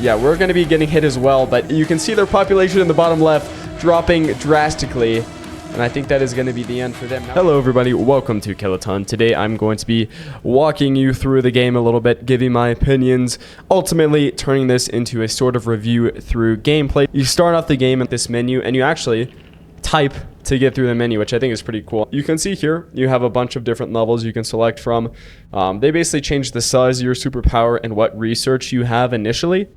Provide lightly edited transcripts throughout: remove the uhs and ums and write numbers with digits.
yeah, we're going to be getting hit as well. But you can see their population in the bottom left dropping drastically. And I think that is going to be the end for them. Hello, everybody. Welcome to KILOTON. Today, I'm going to be walking you through the game a little bit, giving my opinions, ultimately turning this into a sort of review through gameplay. You start off the game at this menu, and you actually type to get through the menu, which I think is pretty cool. You can see here, you have a bunch of different levels you can select from. They basically change the size of your superpower and what research you have initially.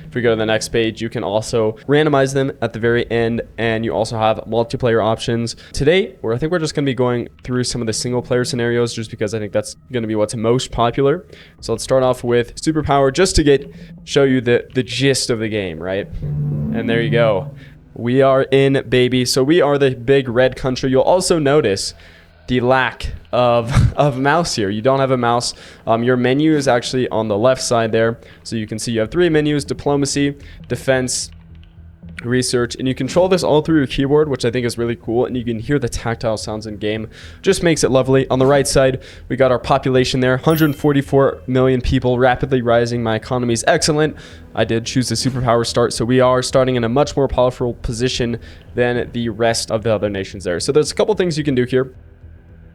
If we go to the next page, you can also randomize them at the very end, and you also have multiplayer options. Today, I think we're just going to be going through some of the single player scenarios just because I think that's going to be what's most popular. So let's start off with superpower just to show you the gist of the game, right? And there you go. We are in, baby. So we are the big red country. You'll also notice the lack of mouse here. You don't have a mouse. Your menu is actually on the left side there. So you can see you have three menus: diplomacy, defense, research, and you control this all through your keyboard, which I think is really cool. And you can hear the tactile sounds in game. Just makes it lovely. On the right side, we got our population there. 144 million people, rapidly rising. My economy is excellent. I did choose the superpower start, so we are starting in a much more powerful position than the rest of the other nations there. So there's a couple things you can do here.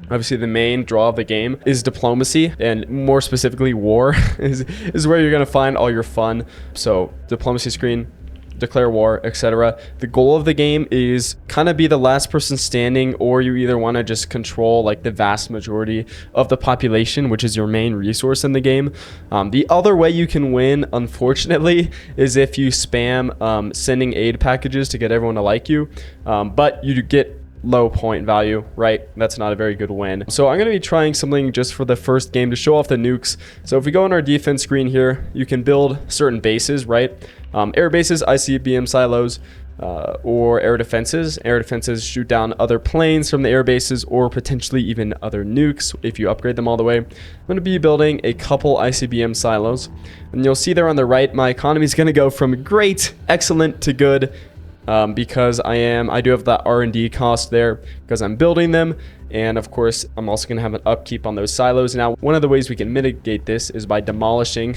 Obviously, the main draw of the game is diplomacy, and more specifically, war is where you're going to find all your fun. So diplomacy screen, declare war, etc. The goal of the game is kind of be the last person standing, or you either want to just control like the vast majority of the population, which is your main resource in the game. The other way you can win, unfortunately, is if you spam sending aid packages to get everyone to like you, but you get low point value, right? That's not a very good win. So I'm going to be trying something just for the first game to show off the nukes. So if we go on our defense screen here, you can build certain bases, right? Air bases, ICBM silos, or air defenses. Air defenses shoot down other planes from the air bases, or potentially even other nukes if you upgrade them all the way. I'm going to be building a couple ICBM silos, and you'll see there on the right, my economy is going to go from great, excellent to good. Because I do have that R&D cost there because I'm building them, and of course I'm also going to have an upkeep on those silos. Now, one of the ways we can mitigate this is by demolishing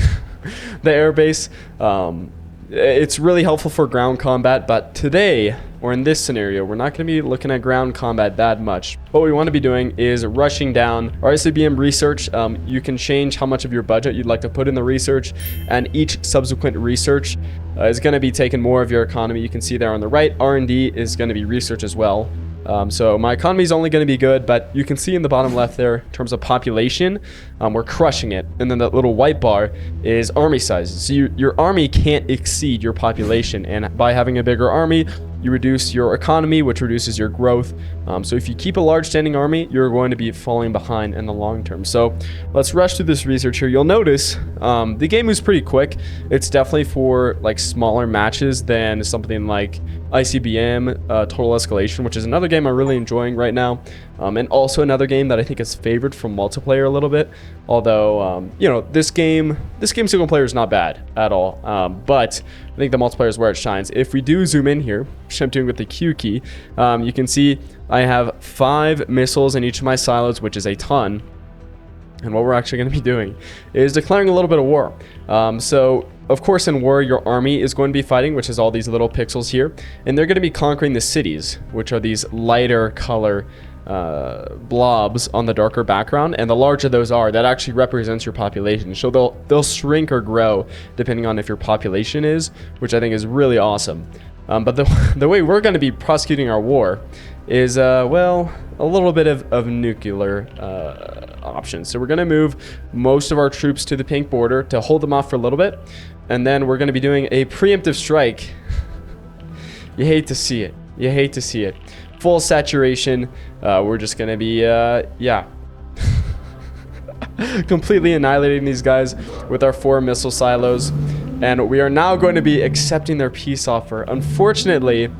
the airbase. It's really helpful for ground combat, but today, or in this scenario, we're not going to be looking at ground combat that much. What we want to be doing is rushing down our ICBM research. You can change how much of your budget you'd like to put in the research, and each subsequent research is going to be taking more of your economy. You can see there on the right, R&D is going to be research as well. So my economy is only going to be good, but you can see in the bottom left there, in terms of population, we're crushing it. And then that little white bar is army sizes. So your army can't exceed your population, and by having a bigger army, you reduce your economy, which reduces your growth. So if you keep a large standing army, you're going to be falling behind in the long term. So let's rush through this research here. You'll notice the game moves pretty quick. It's definitely for like smaller matches than something like ICBM, Total Escalation, which is another game I'm really enjoying right now. And also another game that I think is favored from multiplayer a little bit. Although, you know, this game single player is not bad at all. But I think the multiplayer is where it shines. If we do zoom in here, which I'm doing with the Q key, you can see I have 5 missiles in each of my silos, which is a ton. And what we're actually going to be doing is declaring a little bit of war. So, of course, in war, your army is going to be fighting, which is all these little pixels here. And they're going to be conquering the cities, which are these lighter color blobs on the darker background. And the larger those are, that actually represents your population. So they'll shrink or grow depending on if your population is, which I think is really awesome. But the way we're going to be prosecuting our war is, well, a little bit of nuclear options. So we're going to move most of our troops to the pink border to hold them off for a little bit. And then we're going to be doing a preemptive strike. You hate to see it. You hate to see it. Full saturation. We're just going to be, yeah. completely annihilating these guys with our 4 missile silos. And we are now going to be accepting their peace offer. Unfortunately,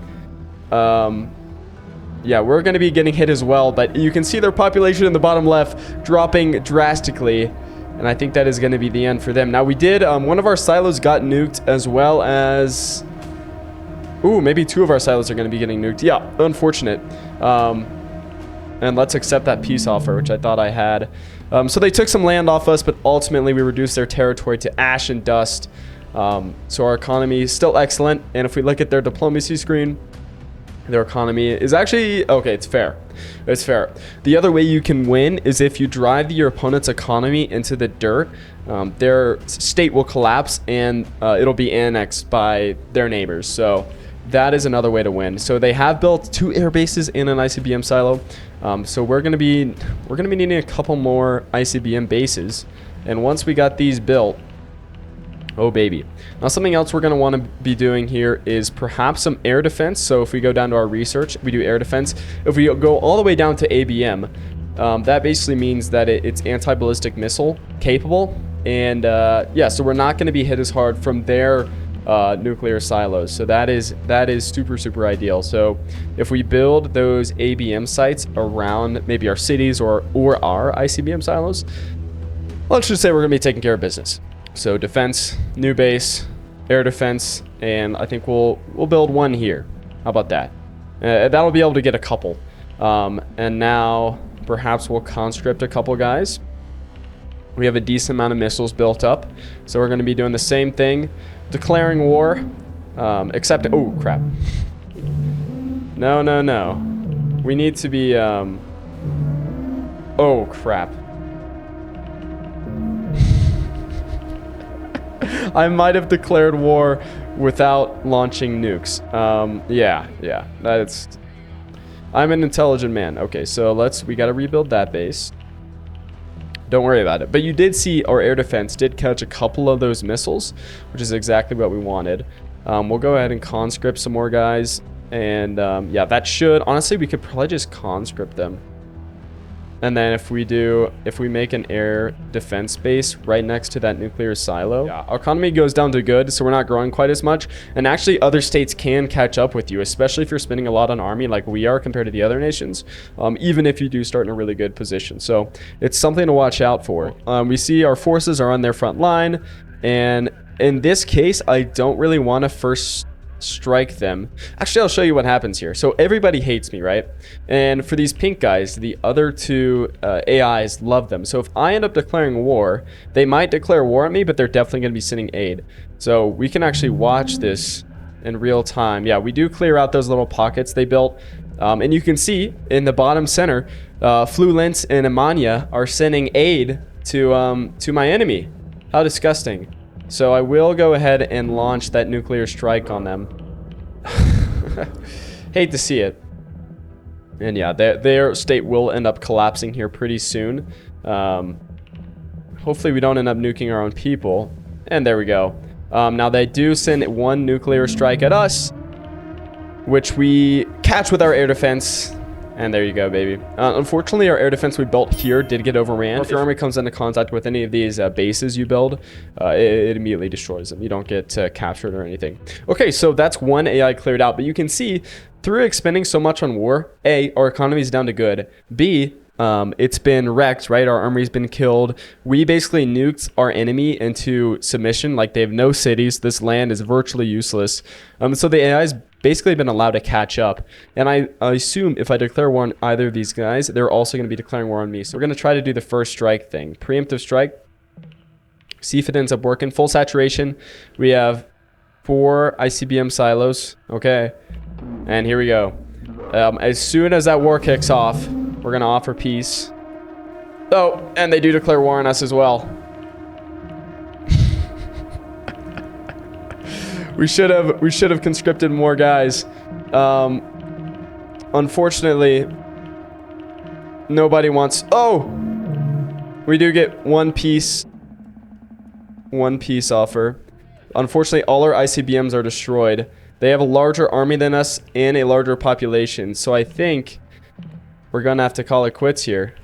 yeah, we're going to be getting hit as well, but you can see their population in the bottom left dropping drastically, and I think that is going to be the end for them. Now, we did, one of our silos got nuked, as well as, ooh, maybe 2 of our silos are going to be getting nuked. Yeah, unfortunate. And let's accept that peace offer, which I thought I had. So they took some land off us, but ultimately we reduced their territory to ash and dust. So our economy is still excellent. And if we look at their diplomacy screen, their economy is actually okay. It's fair. It's fair. The other way you can win is if you drive your opponent's economy into the dirt. Their state will collapse and it'll be annexed by their neighbors. So that is another way to win. So they have built 2 air bases in an ICBM silo. So we're gonna be needing a couple more ICBM bases. And once we got these built, oh baby. Now something else we're going to want to be doing here is perhaps some air defense. So if we go down to our research, we do air defense. If we go all the way down to ABM, that basically means that it's anti-ballistic missile capable. And yeah, so we're not going to be hit as hard from their nuclear silos. So that is super, super ideal. So if we build those ABM sites around maybe our cities or our ICBM silos, let's just say we're going to be taking care of business. So defense, new base, air defense, and I think we'll build 1 here. How about that? That'll be able to get a couple. And now perhaps we'll conscript a couple guys. We have a decent amount of missiles built up. So we're going to be doing the same thing. Declaring war. Except, oh crap. No. We need to be, oh crap. I might have declared war without launching nukes. Yeah, I'm an intelligent man. Okay, so we got to rebuild that base. Don't worry about it. But you did see our air defense did catch a couple of those missiles, which is exactly what we wanted. We'll go ahead and conscript some more guys. And yeah, that should, honestly, we could probably just conscript them. And then if we make an air defense base right next to that nuclear silo, yeah, our economy goes down to good, so we're not growing quite as much. And actually, other states can catch up with you, especially if you're spending a lot on army like we are compared to the other nations, even if you do start in a really good position. So it's something to watch out for. We see our forces are on their front line, and in this case, I don't really want to first strike them. Actually, I'll show you what happens here. So everybody hates me, right? And for these pink guys, the other 2 AIs love them. So if I end up declaring war, they might declare war on me, but they're definitely going to be sending aid. So we can actually watch this in real time. Yeah, we do clear out those little pockets they built. And you can see in the bottom center, Fluence and Amania are sending aid to my enemy. How disgusting. So I will go ahead and launch that nuclear strike on them. Hate to see it. And yeah, their state will end up collapsing here pretty soon. Hopefully we don't end up nuking our own people. And there we go. Now they do send 1 nuclear strike at us, which we catch with our air defense. And there you go, baby. Unfortunately, our air defense we built here did get overran. If your army comes into contact with any of these bases you build, it immediately destroys them. You don't get captured or anything. Okay, so that's 1 AI cleared out. But you can see, through expending so much on war, A, our economy is down to good. B, it's been wrecked, right? Our army's been killed. We basically nuked our enemy into submission. Like, they have no cities. This land is virtually useless. So the AI's basically been allowed to catch up. And I assume if I declare war on either of these guys, they're also going to be declaring war on me. So we're going to try to do the first strike thing. Preemptive strike. See if it ends up working. Full saturation. We have 4 ICBM silos. Okay. And here we go. As soon as that war kicks off, we're going to offer peace. Oh, and they do declare war on us as well. We should have conscripted more guys. Unfortunately, nobody wants. Oh, we do get 1 peace offer. Unfortunately, all our ICBMs are destroyed. They have a larger army than us and a larger population. So I think we're gonna have to call it quits here.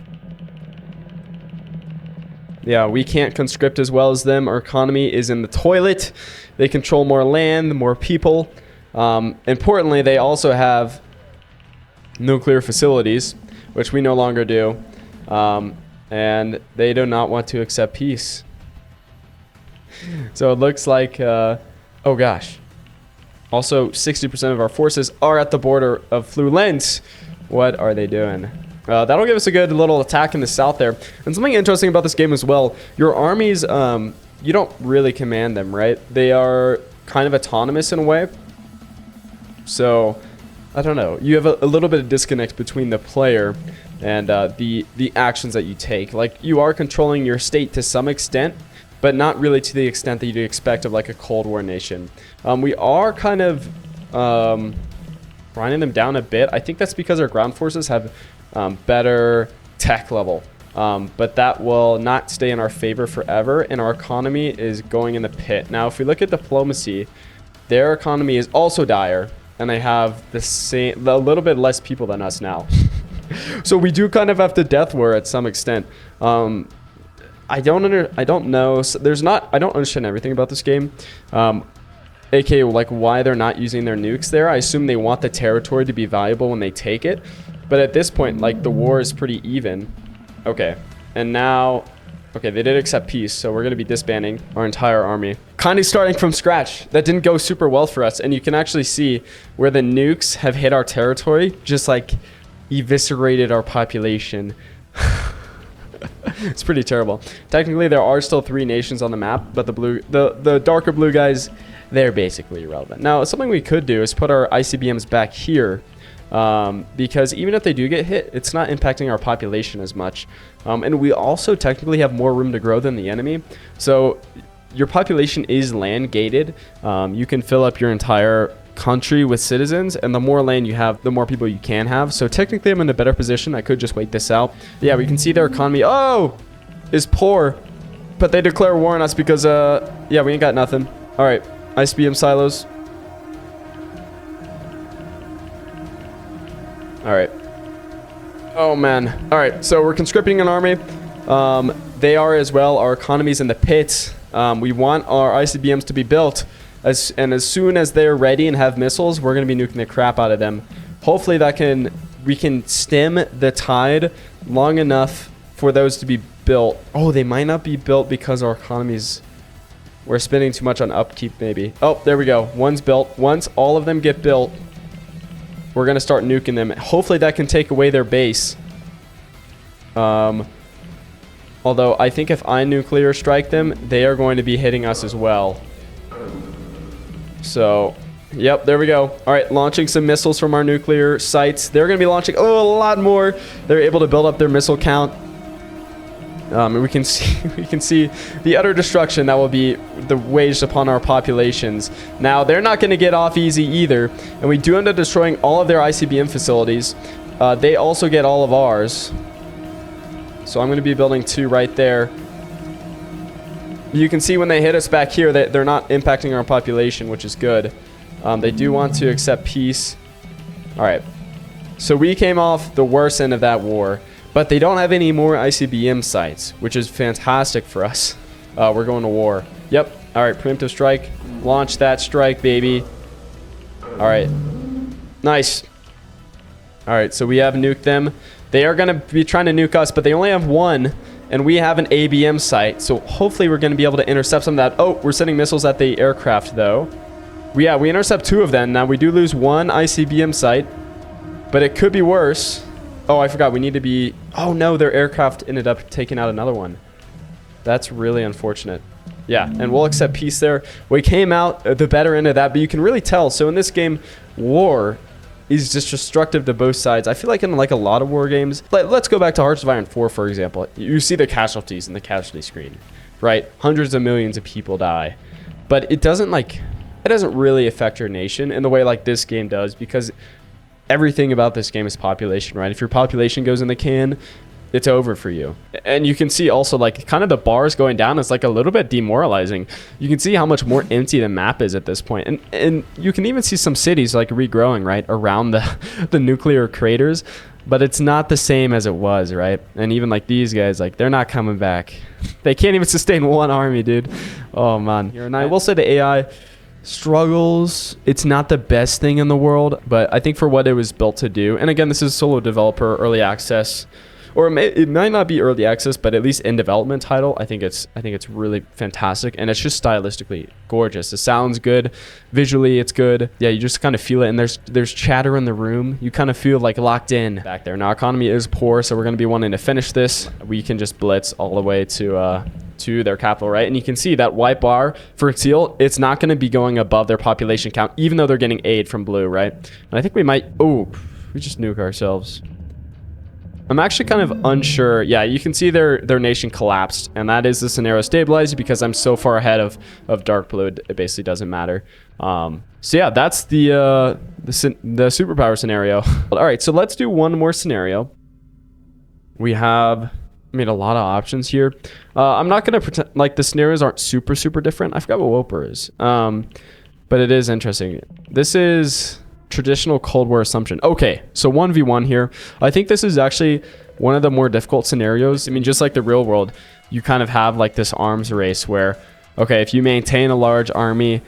Yeah, we can't conscript as well as them. Our economy is in the toilet. They control more land, more people. Importantly, they also have nuclear facilities, which we no longer do. And they do not want to accept peace. So it looks like, oh gosh. Also, 60% of our forces are at the border of Fluence. What are they doing? That'll give us a good little attack in the south there. And something interesting about this game as well, your armies you don't really command them, right? They are kind of autonomous in a way. So, I don't know. You have a little bit of disconnect between the player and the actions that you take. Like, you are controlling your state to some extent, but not really to the extent that you'd expect of like a Cold War nation. We are kind of grinding them down a bit. I think that's because our ground forces have better tech level. But that will not stay in our favor forever, and our economy is going in the pit. Now, if we look at diplomacy, their economy is also dire, and they have a little bit less people than us now. So we do kind of have to death war at some extent. I don't know. So I don't understand everything about this game. AKA like why they're not using their nukes there. I assume they want the territory to be valuable when they take it. But at this point, like, the war is pretty even. Okay, and now, okay, they did accept peace, so we're going to be disbanding our entire army. Kind of starting from scratch. That didn't go super well for us, and you can actually see where the nukes have hit our territory, just like eviscerated our population. It's pretty terrible. Technically, there are still 3 nations on the map, but the darker blue guys, they're basically irrelevant. Now, something we could do is put our ICBMs back here. Because even if they do get hit, it's not impacting our population as much. And we also technically have more room to grow than the enemy. So your population is land gated. You can fill up your entire country with citizens, and the more land you have, the more people you can have. So technically I'm in a better position. I could just wait this out. Yeah, we can see their economy, is poor. But they declare war on us because, yeah, we ain't got nothing. All right, ICBM silos. All right. Oh, man. All right. So we're conscripting an army. They are as well. Our economy's in the pits. We want our ICBMs to be built. And as soon as they're ready and have missiles, we're going to be nuking the crap out of them. Hopefully we can stem the tide long enough for those to be built. Oh, they might not be built because our economy's... We're spending too much on upkeep, maybe. Oh, there we go. One's built. Once all of them get built, we're going to start nuking them. Hopefully that can take away their base. Although I think if I nuclear strike them, they are going to be hitting us as well. So, yep, there we go. All right, launching some missiles from our nuclear sites. They're going to be launching, a lot more. They're able to build up their missile count. And we can see the utter destruction that will be waged upon our populations. Now, they're not going to get off easy either, and we do end up destroying all of their ICBM facilities. They also get all of ours. So I'm going to be building 2 right there. You can see when they hit us back here that they're not impacting our population, which is good. They do want to accept peace. All right. So we came off the worst end of that war. But they don't have any more ICBM sites, which is fantastic for us. We're going to war. Yep. All right, preemptive strike. Launch that strike, baby. All right. Nice. All right, so we have nuked them. They are going to be trying to nuke us, but they only have 1, and we have an ABM site. So hopefully we're going to be able to intercept some of that. Oh, we're sending missiles at the aircraft, though. Yeah, we intercept 2 of them. Now, we do lose 1 ICBM site, but it could be worse. Oh, I forgot. We need to be... Oh, no. Their aircraft ended up taking out another one. That's really unfortunate. Yeah, and we'll accept peace there. We came out the better end of that, but you can really tell. So in this game, war is just destructive to both sides. I feel like in like a lot of war games... Let's go back to Hearts of Iron 4, for example. You see the casualties in the casualty screen, right? Hundreds of millions of people die. But it doesn't really affect your nation in the way like this game does, because... Everything about this game is population, right? If your population goes in the can, it's over for you. And you can see also like kind of the bars going down is like a little bit demoralizing. You can see how much more empty the map is at this point. And you can even see some cities like regrowing, right? Around the nuclear craters. But it's not the same as it was, right? And even like these guys, like they're not coming back. They can't even sustain 1 army, dude. Oh, man. And I will say the AI... struggles. It's not the best thing in the world, but I think for what it was built to do, and again, this is solo developer, early access, or it might not be early access, but at least in development title, I think it's really fantastic, and it's just stylistically gorgeous. It sounds good, visually it's good. Yeah, you just kind of feel it, and there's chatter in the room. You kind of feel like locked in back there. Now, economy is poor, so we're going to be wanting to finish this. We can just blitz all the way to to their capital, right? And you can see that white bar for Seal, it's not going to be going above their population count, even though they're getting aid from blue, right? And I think we might... Oh, we just nuke ourselves. I'm actually kind of unsure. Yeah, you can see their nation collapsed, and that is the scenario stabilized because I'm so far ahead of dark blue, it basically doesn't matter. So yeah, that's the superpower scenario. All right, so let's do one more scenario. We have made a lot of options here. I'm not gonna pretend like the scenarios aren't super different. I forgot what Woper is, but it is interesting. This is traditional Cold War assumption. Okay, so 1v1 here. I think this is actually one of the more difficult scenarios. I mean, just like the real world, you kind of have like this arms race where, okay, if you maintain a large army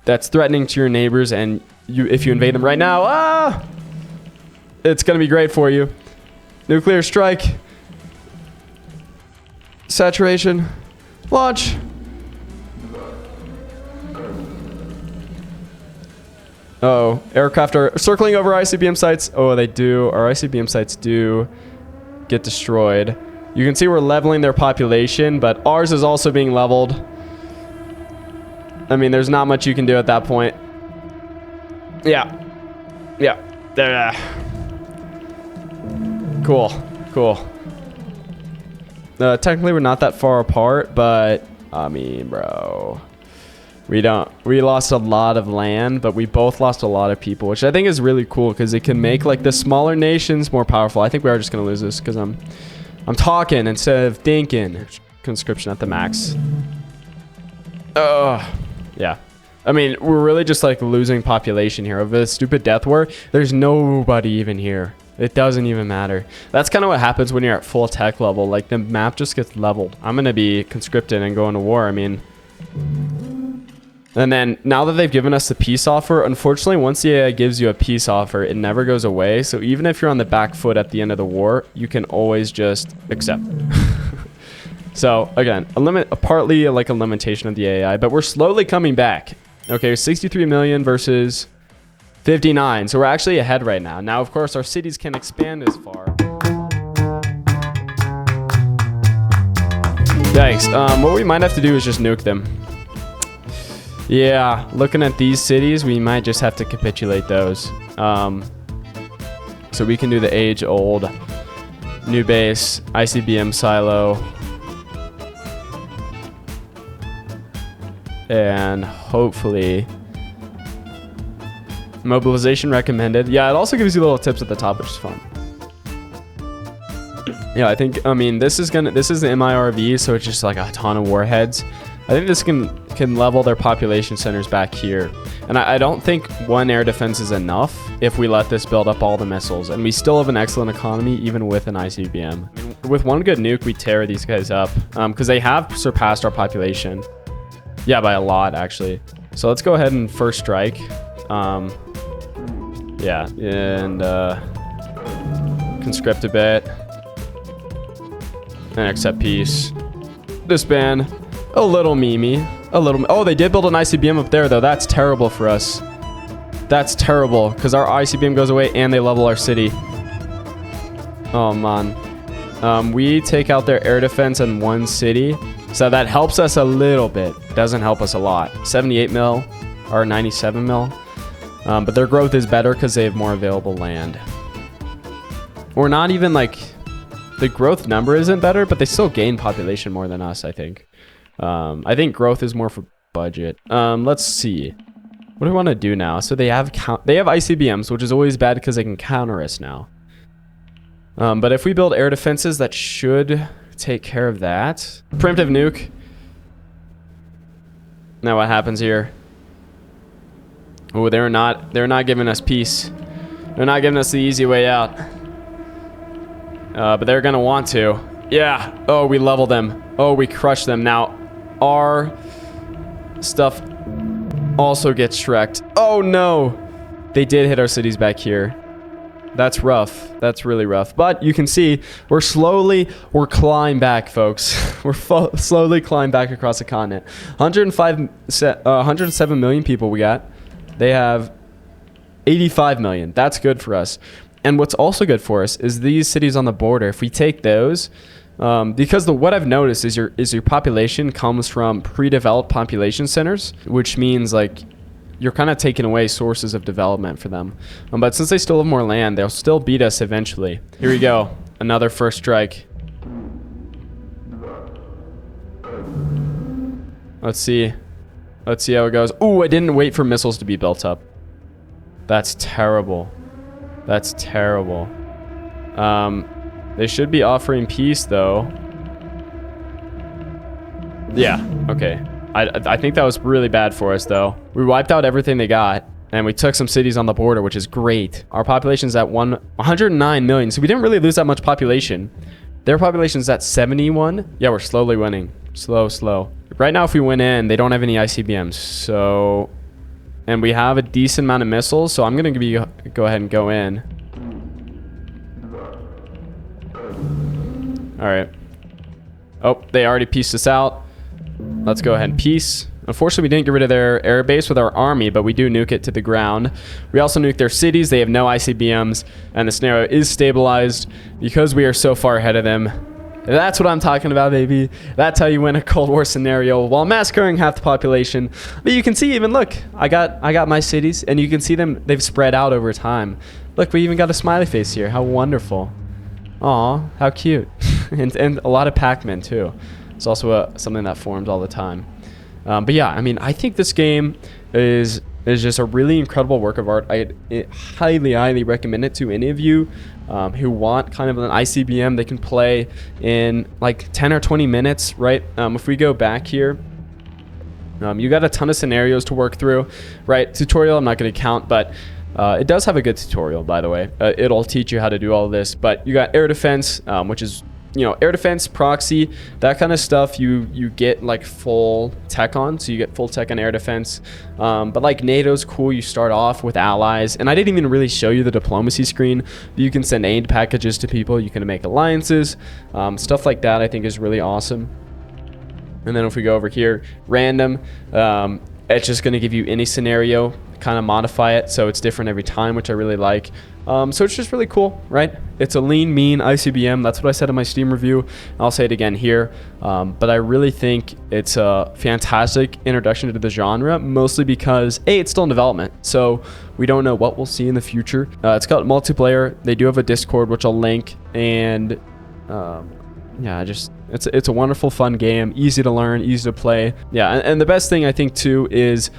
that's threatening to your neighbors, and if you invade them right now, it's gonna be great for you. Nuclear strike, saturation, launch. Uh-oh, aircraft are circling over ICBM sites. Oh, they do. Our ICBM sites do get destroyed. You can see we're leveling their population, but ours is also being leveled. I mean, there's not much you can do at that point. Yeah. Cool. Technically, we're not that far apart, but I mean, bro. We lost a lot of land, but we both lost a lot of people, which I think is really cool because it can make like the smaller nations more powerful. I think we are just gonna lose this because I'm talking instead of thinking. Conscription at the max. Yeah. I mean, we're really just like losing population here over this stupid death war. There's nobody even here. It doesn't even matter. That's kind of what happens when you're at full tech level. Like the map just gets leveled. I'm gonna be conscripted and going to war. I mean. And then now that they've given us the peace offer, unfortunately, once the AI gives you a peace offer, it never goes away. So even if you're on the back foot at the end of the war, you can always just accept. So again, partly like a limitation of the AI, but we're slowly coming back. Okay, 63 million versus 59. So we're actually ahead right now. Now, of course, our cities can expand as far. Yikes. What we might have to do is just nuke them. Yeah, looking at these cities, we might just have to capitulate those. So we can do the age-old new base, ICBM silo. And hopefully mobilization recommended. Yeah, it also gives you little tips at the top, which is fun. Yeah, I mean, this is the MIRV, so it's just like a ton of warheads. I think this can level their population centers back here. And I don't think one air defense is enough if we let this build up all the missiles. And we still have an excellent economy, even with an ICBM. I mean, with one good nuke, we tear these guys up. Because they have surpassed our population. Yeah, by a lot, actually. So let's go ahead and first strike. Yeah, and conscript a bit. And accept peace. Disband. A little Mimi. Oh, they did build an ICBM up there, though. That's terrible for us. That's terrible, because our ICBM goes away and they level our city. Oh, man. We take out their air defense in one city. So that helps us a little bit. Doesn't help us a lot. 78 mil or 97 mil. But their growth is better because they have more available land. We're not even like... The growth number isn't better, but they still gain population more than us, I think. I think growth is more for budget. Let's see. What do I want to do now? So they have ICBMs, which is always bad because they can counter us now. But if we build air defenses, that should take care of that. Primitive nuke. Now what happens here? Oh, they're not giving us peace. They're not giving us the easy way out. But they're gonna want to. Yeah. Oh, we level them. Oh, we crush them. Now, our stuff also gets shreked. Oh, no. They did hit our cities back here. That's rough. That's really rough. But you can see we're climbing back, folks. We're slowly climbing back across the continent. 107 million people we got. They have 85 million. That's good for us. And what's also good for us is these cities on the border. If we take those, Because what I've noticed is your population comes from pre-developed population centers, which means like you're kind of taking away sources of development for them. But since they still have more land, they'll still beat us eventually. Here we go. Another first strike. Let's see. Let's see how it goes. Ooh, I didn't wait for missiles to be built up. That's terrible. That's terrible. They should be offering peace, though. Yeah, okay. I think that was really bad for us, though. We wiped out everything they got, and we took some cities on the border, which is great. Our population's at 109 million, so we didn't really lose that much population. Their population's at 71. Yeah, we're slowly winning. Slow. Right now, if we went in, they don't have any ICBMs, so... And we have a decent amount of missiles, so I'm going to go ahead and go in. Alright. Oh, they already pieced us out. Let's go ahead and peace. Unfortunately, we didn't get rid of their air base with our army, but we do nuke it to the ground. We also nuke their cities. They have no ICBMs, and the scenario is stabilized because we are so far ahead of them. That's what I'm talking about, baby. That's how you win a Cold War scenario while massacring half the population. But you can see, even look, I got my cities, and you can see them. They've spread out over time. Look, we even got a smiley face here. How wonderful. Aw, how cute. and a lot of Pac-Man too. It's also something that forms all the time. But yeah, I mean, I think this game is just a really incredible work of art. I highly recommend it to any of you who want kind of an ICBM they can play in like 10 or 20 minutes, right? If we go back here, you got a ton of scenarios to work through, right? Tutorial, I'm not going to count, but it does have a good tutorial, by the way. It'll teach you how to do all of this, but you got air defense, which is, you know, air defense, proxy, that kind of stuff you get like full tech on. So you get full tech on air defense. But like NATO's cool. You start off with allies. And I didn't even really show you the diplomacy screen. You can send aid packages to people. You can make alliances. Stuff like that I think is really awesome. And then if we go over here, random, it's just going to give you any scenario, kind of modify it so it's different every time, which I really like. So it's just really cool, right? It's a lean, mean ICBM. That's what I said in my Steam review. I'll say it again here. But I really think it's a fantastic introduction to the genre, mostly because, A, it's still in development. So we don't know what we'll see in the future. It's got multiplayer. They do have a Discord, which I'll link. And yeah, it's a wonderful, fun game. Easy to learn, easy to play. Yeah, and the best thing I think, too, is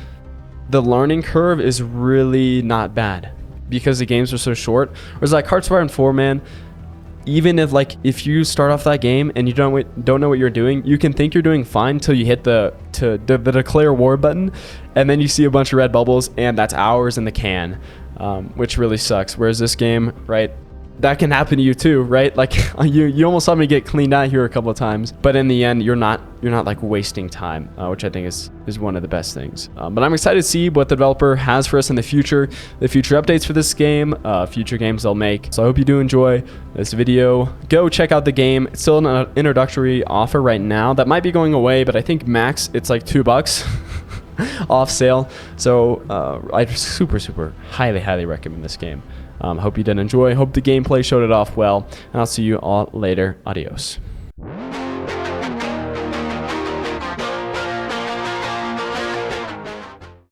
the learning curve is really not bad, because the games are so short. Whereas like Hearts of Iron 4, man, even if you start off that game and you don't know what you're doing, you can think you're doing fine until you hit the declare war button, and then you see a bunch of red bubbles, and that's hours in the can, which really sucks. Whereas this game, right, that can happen to you too, right? Like you almost saw me get cleaned out here a couple of times, but in the end, you're not like wasting time, which I think is one of the best things. But I'm excited to see what the developer has for us in the future updates for this game, future games they'll make. So I hope you do enjoy this video. Go check out the game. It's still an introductory offer right now. That might be going away, but I think max it's like $2 off sale. So I super highly recommend this game. Hope you did enjoy. Hope the gameplay showed it off well, and I'll see you all later. Adios.